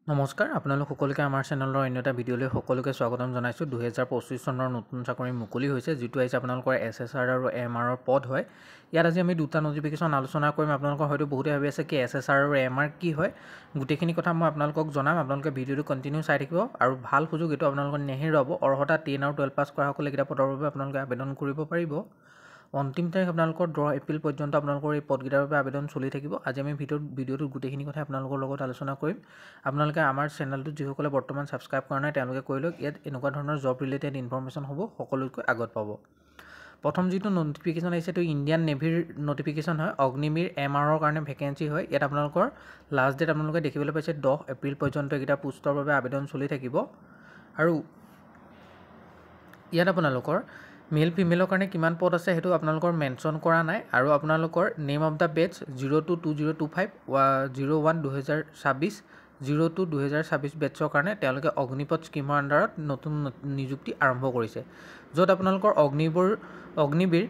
নমস্কাৰ আপোনালোক সকলোকে আমাৰ চেনেলৰ অন্য এটা ভিডিঅ'লৈ সকলোকে স্বাগতম জনাইছোঁ 2025 চনৰ নতুন চাকৰি মুকলি হৈছে যিটো আহিছে আপোনালোকৰ SSR আৰু MR পদ হয় ইয়াত আজি আমি দুটা নটিফিকেশ্যন আলোচনা কৰিম আপোনালোকৰ হয়তো বহুতে ভাবি আছে কি SSR আৰু MR কি হয় গোটেইখিনি কথা মই আপোনালোকক জনাম আপোনালোকে ভিডিঅ'টো কন্টিনিউ চাই থাকিব আৰু ভাল সুযোগ এটো আপোনালোকৰ নেহেৰুৱাব অৰ্হতা 10 আৰু 12 পাছ কৰা সকলে কিটা পদৰ বাবে আপোনালোকে আবেদন কৰিব পাৰিব অন্তিম তাৰিখ আপোনালোকৰ 10 এপ্ৰিল পৰ্যন্ত আপোনালোকৰ এই পদকেইটাৰ বাবে আবেদন চলি থাকিব আজি আমি ভিডিঅ'টোত গোটেইখিনি কথা আপোনালোকৰ লগত আলোচনা কৰিম আপোনালোকে আমাৰ চেনেলটো যিসকলে বৰ্তমান সাবস্ক্ৰাইব কৰা নাই তেওঁলোকে কৰি লওক ইয়াত এনেকুৱা ধৰণৰ জব ৰিলেটেড ইনফৰমেশ্যন হ'ব সকলোতকৈ আগত পাব প্ৰথম যিটো নটিফিকেশ্যন আহিছে তো ইণ্ডিয়ান নেভিৰ নটিফিকেশ্যন হয় অগ্নিবীৰ MRৰ কাৰণে ভেকেন্সি হয় ইয়াত আপোনালোকৰ লাষ্ট ডেট আপোনালোকে দেখিবলৈ পাইছে 10 এপ্ৰিল পৰ্যন্ত এটা পোষ্টৰ বাবে আবেদন চলি থাকিব আৰু ইয়াত আপোনালোকৰ মেল ফিমেলৰ কাৰণে কিমান পদ আছে হেতু আপোনালোকৰ মেনশন কৰা নাই আৰু আপোনালোকৰ নেম অফ দা বেচ 022025 01 2026 02 2026 বেচৰ কাৰণে তেওঁলোকে অগ্নিপথ স্কিমৰ আন্ডাৰত নতুন নিযুক্তি আৰম্ভ কৰিছে য'ত আপোনালোকৰ অগ্নিবীৰ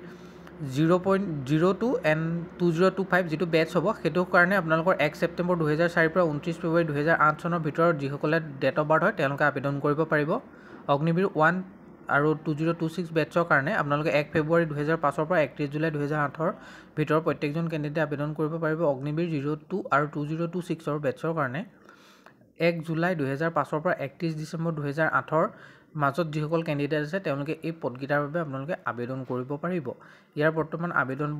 0.02 and 2025 যেটো বেচ হ'ব হেতু কাৰণে আপোনালোকৰ 1 ছেপ্টেম্বৰ 2004 পৰা 29 ফেব্ৰুৱাৰী 2008 চনৰ ভিতৰত যিসকলে ডেট অফ বাৰ্থ হয় তেওঁলোকে আবেদন কৰিব পাৰিব অগ্নিবীৰ 1 আৰু 2026 বেচৰ কাৰণে আপোনালোকে 1 ফেব্ৰুৱাৰী 2005 ৰ পৰা 31 জুলাই 2008 ৰ ভিতৰত প্ৰত্যেকজন কেণ্ডিডেট আবেদন কৰিব পাৰিব অগ্নিবীৰ 02 আৰু 2026 ৰ বেচৰ কাৰণে 1 জুলাই 2005 ৰ পৰা 31 ডিসেম্বৰ 2008 ৰ মাজত যিসকল কেণ্ডিডেট আছে তেওঁলোকে এই পদকেইটাৰ বাবে আপোনালোকে আবেদন কৰিব পাৰিব ইয়াৰ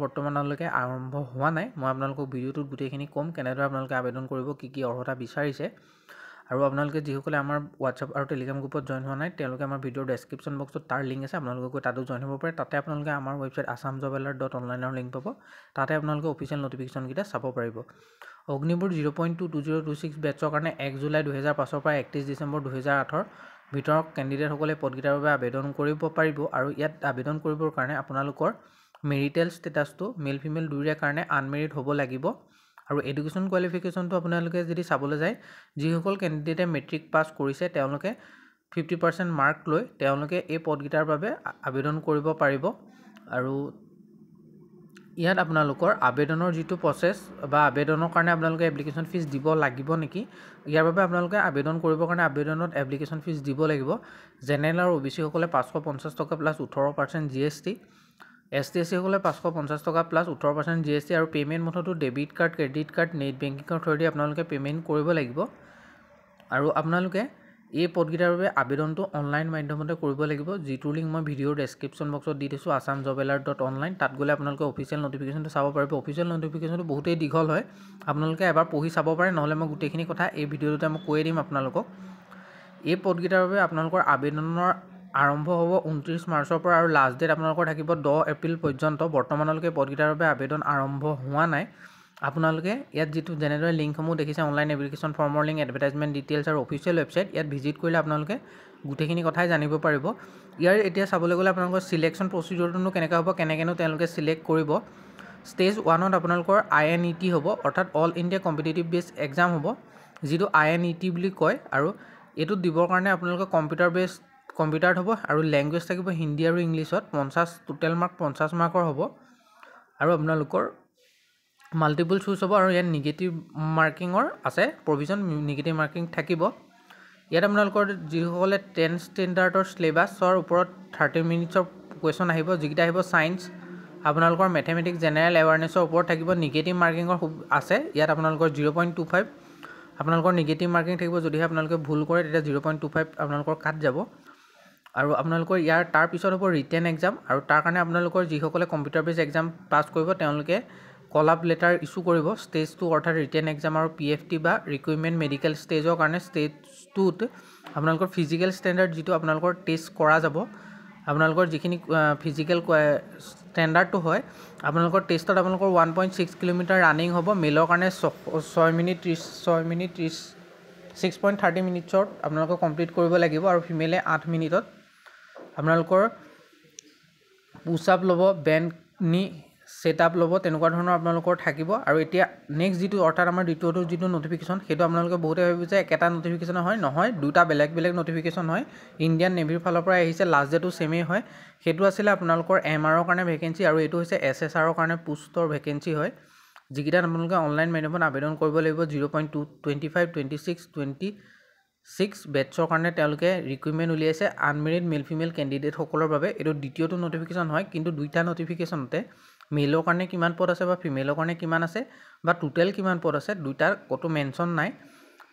বৰ্তমানলৈকে আৰম্ভ হোৱা নাই মই আপোনালোকক ভিডিঅ'টোত গোটেইখিনি কম কেনেদৰে আপোনালোকে আবেদন কৰিব কি অৰ্হতা বিচাৰিছে আৰু আপোনালোকে যিসকলে আমাৰ WhatsApp আৰু Telegram গ্ৰুপত জয়েন হোৱা নাই তেওঁলোকে আমাৰ ভিডিঅ'ৰ ডেসক্ৰিপচন বক্সত তাৰ লিংক আছে আপোনালোকে গৈ তাতো জয়েন হ'ব পাৰে তাতে আপোনালোকে আমাৰ ৱেবছাইট assamjobalert.online ৰ লিংক পাব তাতে আপোনালোকে অফিচিয়েল নটিফিকেশ্যন কিটা চাব পাৰিব অগ্নিবীৰ 0.2 2026 বেচৰ কাৰণে 1 জুলাই 2005 ৰ পৰা 31 ডিসেম্বৰ 2008 ৰ ভিতৰত কেণ্ডিডেট সকলে পদকেইটাৰ বাবে আবেদন কৰিব পাৰিব আৰু ইয়াত আবেদন কৰিবৰ কাৰণে আপোনালোকৰ মেৰিটেল ষ্টেটাসটো মেল ফিমেল দুয়োৰে কাৰণে আনমেৰিড হ'ব লাগিব আৰু এডুকেশ্যন কোৱালিফিকেশ্যনটো আপোনালোকে যদি চাবলৈ যায় যিসকল কেণ্ডিডেটে মেট্ৰিক পাছ কৰিছে তেওঁলোকে 50% মাৰ্ক লৈ তেওঁলোকে এই পদকেইটাৰ বাবে আবেদন কৰিব পাৰিব আৰু ইয়াত আপোনালোকৰ আবেদনৰ যিটো প্ৰসেস বা আবেদনৰ কাৰণে আপোনালোকে এপ্লিকেশন ফিজ দিব লাগিব নেকি ইয়াৰ বাবে আপোনালোকে আবেদন কৰিবৰ কাৰণে আবেদনত এপ্লিকেশন ফিজ দিব লাগিব জেনেৰেল আৰু ওবিসি সকলে 550 টকা প্লাস 18% GST ST সকলে 550 টকা প্লাস 18% GST আৰু পেমেন্ট মেথডটো debit card credit card net বেংকিংৰ থ্ৰুদি আপোনালোকে পেমেন্ট কৰিব লাগিব আৰু আপোনালোকে এই পদকেইটাৰ বাবে আবেদনটো অনলাইন মাধ্যমতে কৰিব লাগিব যিটো লিংক মই ভিডিঅ'ৰ ডেসক্ৰিপচন বক্সত দি দিছো assamjobalert.online তাত গলে আপোনালোকে অফিচিয়েল নটিফিকেশ্যনটো চাব পাৰিব অফিচিয়েল নটিফিকেশ্যনটো বহুতেই দীঘল হয় আপোনালোকে এবাৰ পঢ়ি চাব পাৰে নহলে মই গোটেইখিনি কথা এই ভিডিঅ'টোতে মই কৈ দিম আপোনালোকক এই পদকেইটাৰ বাবে আপোনালোকৰ আবেদনৰ আৰম্ভ হ'ব 29 মাৰ্চৰ পৰা আৰু লাষ্ট ডেট আপোনালোকৰ থাকিব 10 এপ্ৰিল পৰ্যন্ত বৰ্তমানলৈকে পদকেইটাৰ বাবে আবেদন আৰম্ভ হোৱা নাই আপোনালোকে ইয়াত যেটো জেনেৰেল লিংকসমূহ দেখিছে অনলাইন এপ্লিকেশন ফৰ্মৰ লিংক এডভাৰটাইজমেন্ট ডিটেইলছ আৰু অফিচিয়েল ৱেবছাইট ইয়াত ভিজিট কৰিলে আপোনালোকে গুটেইখিনি কথাই জানিব পাৰিব ইয়াৰ এতিয়া চাবলৈ গলে আপোনালোকৰ সিলেকশন প্ৰসিডিউৰটো কেনেকা হ'ব কেনেকেনো তেওঁলোকে সিলেক্ট কৰিব স্টেজ 1ত আপোনালোকৰ INET হ'ব অৰ্থাৎ all India competitive base exam হ'ব যেটো INET বুলি কয় আৰু এটো দিবৰ কাৰণে আপোনালোকৰ কম্পিউটাৰত হ'ব আৰু ল্যাঙ্গুৱেজ থাকিব হিন্দী আৰু ইংলিছত 50 টোটাল মাৰ্ক 50 মাৰ্কৰ হ'ব আৰু আপোনালোকৰ মাল্টিপল চুজ হ'ব আৰু ইয়াত নিগেটিভ মাৰ্কিংৰ আছে প্ৰভিজন নিগেটিভ মাৰ্কিং থাকিব ইয়াত আপোনালোকৰ যিসকলে 10 ষ্টেণ্ডাৰ্ডৰ সিলেবাছৰ ওপৰত 30 মিনিটছৰ কোৱেশ্চন আহিব যিকিটা আহিব সায়েন্স আপোনালোকৰ ম্যাথমেটিক্স জেনাৰেল এৱাৰনেছৰ ওপৰত থাকিব নিগেটিভ মাৰ্কিংৰ আছে ইয়াত আপোনালোকৰ 0.25 আপোনালোকৰ নিগেটিভ মাৰ্কিং থাকিব যদি আপোনালোকে ভুল কৰে তেতিয়া 0.25 আপোনালোকৰ কাট যাব আৰু আপোনালোকৰ ইয়াৰ তাৰ পিছত হ'ব ৰিটেন এক্সাম আৰু তাৰ কাৰণে আপোনালোকৰ যিসকলে কম্পিউটাৰ বেস এক্সাম পাস কৰিব তেওঁলোকে কলাপ লেটাৰ ইস্যু কৰিব স্টেজ 2 অৰ্থাৎ ৰিটেন এক্সাম আৰু PFT বা ৰিকুইৰমেন্ট মেডিকেল ষ্টেজৰ কাৰণে ষ্টেজ 2ত আপোনালোকৰ ফিজিক্যাল ষ্টেণ্ডাৰ্ড যেটো আপোনালোকৰ টেষ্ট কৰা যাব আপোনালোকৰ যিখিনি ফিজিক্যাল ষ্টেণ্ডাৰ্ডটো হয় আপোনালোকৰ টেষ্টত আপোনালোকৰ 1.6 কিলোমিটাৰ ৰানিং হ'ব মেলৰ কাৰণে 6 মিনিট 30 6.30 মিনিটছত আপোনালোকে কমপ্লিট কৰিব লাগিব আৰু ফিমেলে 8 মিনিটত আপোনালোকৰ পুশ আপ লব বেণ্ড নি সেটআপ লব তেনেকুৱা ধৰণৰ আপোনালোকৰ থাকিব আৰু এতিয়া নেক্সট যেটো অৰ্থাৎ আমাৰ দ্বিতীয়টো যেটো নটিফিকেশ্যন হেতু আপোনালোকে বহুতে ভাবিছে একেটা নটিফিকেশ্যন হয় নহয় দুটা বেলেগ নটিফিকেশ্যন হয় ইণ্ডিয়ান নেভিৰ ফালৰ পৰা আহিছে লাষ্ট ডেটো সেমে হয় হেতু আছিল আপোনালোকৰ MR ৰ কাৰণে ভেকেন্সি আৰু এটো হৈছে SSR ৰ কাৰণে পোষ্টৰ ভেকেন্সি হয় যিকেইটাত আপোনালোকে অনলাইন মাধ্যমত আবেদন কৰিব লাগিব 0.25 26 26 বেটছৰ কাৰণে তেওঁলোকে ৰিক্ৰুইটমেণ্ট উলিয়াইছে আনমেৰিড মেল ফিমেল কেণ্ডিডেটসকলৰ বাবে। এইটো দ্বিতীয়টো নটিফিকেশ্যন হয়, কিন্তু দুইটা নটিফিকেশ্যনতে মেলৰ কাৰণে কিমান পদ আছে বা ফিমেলৰ কাৰণে কিমান আছে বা টোটেল কিমান পদ আছে দুইটাৰ ক'তো মেনশ্যন নাই।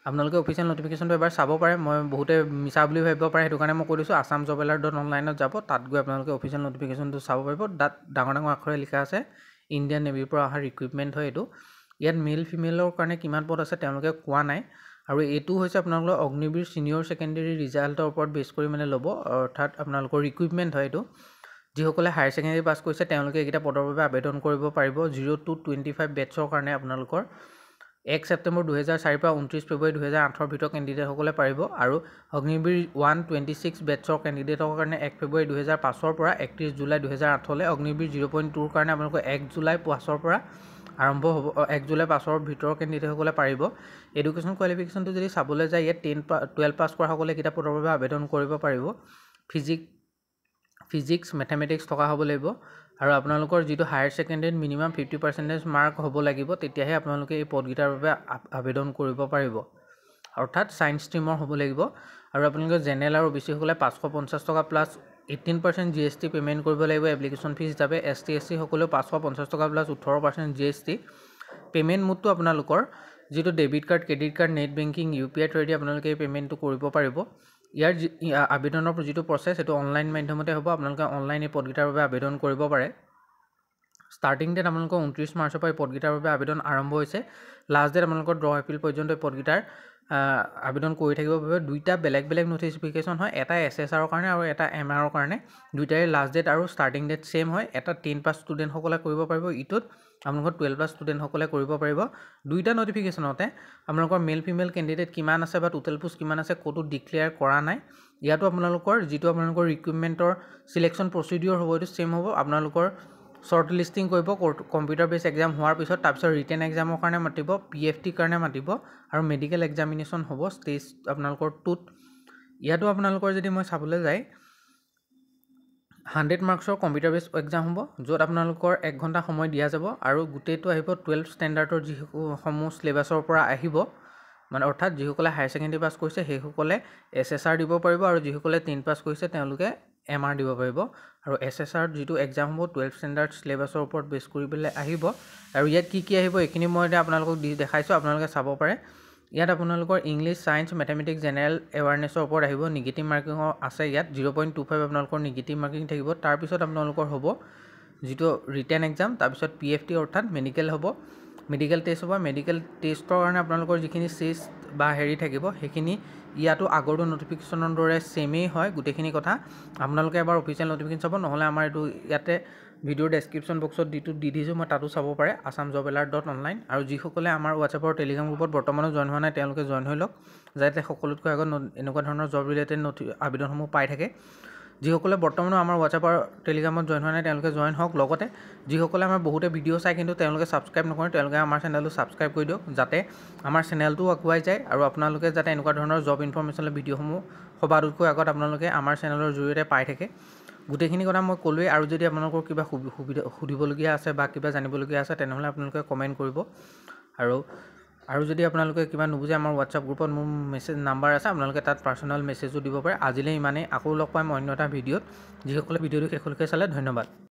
আপোনালোকে অফিচিয়েল নটিফিকেশ্যনটো এবাৰ চাব পাৰে। মই বহুতে মিছা বুলি ভাবিব পাৰে, সেইটো কাৰণে মই কৈ দিছোঁ assamjobalert.online যাব, তাত গৈ আপোনালোকে অফিচিয়েল নটিফিকেশ্যনটো চাব পাৰিব। তাত ডাঙৰ ডাঙৰ আখৰে লিখা আছে ইণ্ডিয়ান নেভিৰ পৰা অহা ৰিক্ৰুইটমেণ্ট হয় এইটো। ইয়াত মেল ফিমেলৰ কাৰণে কিমান পদ আছে তেওঁলোকে কোৱা নাই। আৰু এইটো হৈছে আপোনালোকৰ অগ্নিবীৰ ছিনিয়ৰ ছেকেণ্ডেৰী ৰিজাল্টৰ ওপৰত বেছ কৰি মানে ল'ব, অৰ্থাৎ আপোনালোকৰ ৰিক্ৰুইটমেণ্ট হয় এইটো। যিসকলে হায়াৰ ছেকেণ্ডেৰী পাছ কৰিছে তেওঁলোকে এইকেইটা পদৰ বাবে আবেদন কৰিব পাৰিব। 0 to 25 বেটছৰ কাৰণে আপোনালোকৰ 1 ছেপ্টেম্বৰ 2004 পৰা 29 ফেব্ৰুৱাৰী 2008 ভিতৰত কেণ্ডিডেটসকলে পাৰিব। আৰু অগ্নিবীৰ 126 বেটছৰ কেণ্ডিডেটৰ কাৰণে 1 ফেব্ৰুৱাৰী 2005 পৰা 31 জুলাই 2008 অগ্নিবীৰ 0.2ৰ কাৰণে আপোনালোকৰ 1 জুলাই 5 পৰা আৰম্ভ হ'ব। 1 জুলাই 5 ভিতৰৰ কেণ্ডিডেটসকলে পাৰিব। এডুকেশ্যন কোৱালিফিকেশ্যনটো যদি চাবলৈ যায় ইয়াত 12 পাছ কৰাসকলে কিতাপ পদৰ বাবে আবেদন কৰিব পাৰিব। ফিজিক্স মেথমেটিক্স থকা হ'ব লাগিব। আৰু আপোনালোকৰ যিটো হায়াৰ ছেকেণ্ডেৰীত মিনিমাম 50% মাৰ্ক হ'ব লাগিব, তেতিয়াহে আপোনালোকে এই পদকেইটাৰ বাবে আবেদন কৰিব পাৰিব, অৰ্থাৎ ছায়েন্স ষ্ট্ৰীমৰ হ'ব লাগিব। আৰু আপোনালোকে জেনেৰেল আৰু OBC-সকলে 550 টকা প্লাছ 18% GST পে'মেণ্ট কৰিব লাগিব এপ্লিকেশ্যন ফিজ হিচাপে। ST SC সকলেও 550 টকা প্লাছ 18% GST। পে'মেণ্ট মোডটো আপোনালোকৰ যিটো debit card, credit card, net banking, UPI থ্ৰুৱেদি আপোনালোকে এই পে'মেণ্টটো কৰিব পাৰিব। ইয়াৰ আবেদনৰ যিটো প্ৰচেছ সেইটো অনলাইন মাধ্যমতে হ'ব। আপোনালোকে অনলাইন এই পদকেইটাৰ বাবে আবেদন কৰিব পাৰে। ষ্টাৰ্টিং ডেট আপোনালোকৰ 29 মাৰ্চৰ পৰা এই পদকেইটাৰ বাবে আবেদন আৰম্ভ হৈছে। লাষ্ট ডেট আপোনালোকৰ 10 এপ্ৰিল পৰ্যন্ত এই পদকেইটাৰ আবেদন কৰি থাকিব বাবে। দুইটা বেলেগ বেলেগ নটিফিকেশ্যন হয়, এটা SSRৰ কাৰণে আৰু এটা MRৰ কাৰণে। দুইটাৰে লাষ্ট ডেট আৰু ষ্টাৰ্টিং ডেট ছেইম হয়। এটা 10 পাছ ষ্টুডেণ্টসকলে কৰিব পাৰিব, ইটোত আপোনালোকৰ 12 পাছ ষ্টুডেণ্টসকলে কৰিব পাৰিব। দুইটা নটিফিকেশ্যনতে আপোনালোকৰ মেল ফিমেল কেণ্ডিডেট কিমান আছে বা টোটেল পোষ্ট কিমান আছে ক'তো ডিক্লেয়াৰ কৰা নাই। ইয়াতো আপোনালোকৰ যিটো আপোনালোকৰ ৰিক্ৰুইটমেণ্টৰ চিলেকশ্যন প্ৰচিডিঅ'ৰ হ'ব এইটো ছেইম হ'ব। আপোনালোকৰ শ্বৰ্ট লিষ্টিং কৰিব কম্পিউটাৰ বেছ এক্সাম হোৱাৰ পিছত, তাৰপিছত ৰিটেন এক্সামৰ কাৰণে মাতিব, PFTৰ কাৰণে মাতিব আৰু মেডিকেল এক্সামিনেশ্যন হ'ব ষ্টেজ আপোনালোকৰ 2ত। ইয়াতো আপোনালোকৰ যদি মই চাবলৈ যায় 100 মাৰ্কছৰ কম্পিউটাৰ বেছ এক্সাম হ'ব, য'ত আপোনালোকৰ 1 ঘণ্টা সময় দিয়া যাব আৰু গোটেইটো আহিব 12 ষ্টেণ্ডাৰ্ডৰ যিসমূহ চিলেবাছৰ পৰা আহিব। মানে অৰ্থাৎ যিসকলে হায়াৰ ছেকেণ্ডেৰী পাছ কৰিছে সেইসকলে SSR দিব পাৰিব আৰু যিসকলে 10 পাছ কৰিছে তেওঁলোকে MR দিব পাৰিব। আৰু SSR যিটো এক্সাম হ'ব 12 ষ্টেণ্ডাৰ্ড চিলেবাছৰ ওপৰত বেছ কৰি পেলাই আহিব। আৰু ইয়াত কি কি আহিব এইখিনি মই এতিয়া আপোনালোকক দেখাইছোঁ, আপোনালোকে চাব পাৰে। ইয়াত আপোনালোকৰ ইংলিছ, ছায়েন্স, মেথমেটিক্স, জেনেৰেল এৱাৰনেছৰ ওপৰত আহিব। নিগেটিভ মাৰ্কিঙৰ আছে ইয়াত 0.25 আপোনালোকৰ নিগেটিভ মাৰ্কিং থাকিব। তাৰপিছত আপোনালোকৰ হ'ব যিটো ৰিটেন এক্সাম, তাৰপিছত PFT অৰ্থাৎ মেডিকেল হ'ব, মেডিকেল টেষ্ট হ'ব। মেডিকেল টেষ্টৰ কাৰণে আপোনালোকৰ যিখিনি চেষ্ট বা থাকিব সেইখিনি ইয়াতো আগৰটো নটিফিকেশ্যনৰ দৰে ছেমেই হয় গোটেইখিনি কথা। আপোনালোকে এবাৰ অফিচিয়েল নটিফিকেশ্যন চাব, নহ'লে আমাৰ এইটো ইয়াতে ভিডিঅ'ৰ ডেছক্ৰিপশ্যন বক্সত দি দিছোঁ, মই তাতো চাব পাৰে assamjobalert.online। আৰু যিসকলে আমাৰ হোৱাটছএপৰ টেলিগ্ৰাম গ্ৰুপত বৰ্তমানো জইন হোৱা নাই তেওঁলোকে জইন হৈ লওক, যাতে সকলোতকৈ আগত এনেকুৱা ধৰণৰ জব ৰিলেটেড আবেদনসমূহ পাই থাকে। যিসকলে বৰ্তমানো আমাৰ হোৱাটছএপৰ টেলিগ্ৰামত জইন হোৱা নাই তেওঁলোকে জইন হওক। লগতে যিসকলে আমাৰ বহুতে ভিডিঅ' চাই কিন্তু তেওঁলোকে ছাবস্ক্ৰাইব নকৰে তেওঁলোকে আমাৰ চেনেলটো ছাবস্ক্ৰাইব কৰি দিয়ক, যাতে আমাৰ চেনেলটো আগুৱাই যায় আৰু আপোনালোকে যাতে এনেকুৱা ধৰণৰ জব ইনফৰ্মেশ্যনেল ভিডিঅ'সমূহ সবাতোতকৈ আগত আপোনালোকে আমাৰ চেনেলৰ জৰিয়তে পাই থাকে। গোটেইখিনি কথা মই ক'লোৱেই। আৰু যদি আপোনালোকৰ কিবা সুধিবলগীয়া আছে বা কিবা জানিবলগীয়া আছে তেনেহ'লে আপোনালোকে কমেণ্ট কৰিব। আৰু যদি আপোনালোকে কিবা নুবুজে আমাৰ হোৱাটছআপ গ্ৰুপত মোৰ মেছেজ নাম্বাৰ আছে, আপোনালোকে তাত পাৰ্চনেল মেছেজো দিব পাৰে। আজিলৈ ইমানেই, আকৌ লগ পাম অন্য এটা ভিডিঅ'ত। যিসকলে ভিডিঅ'টো শেষলৈকে চালে ধন্যবাদ।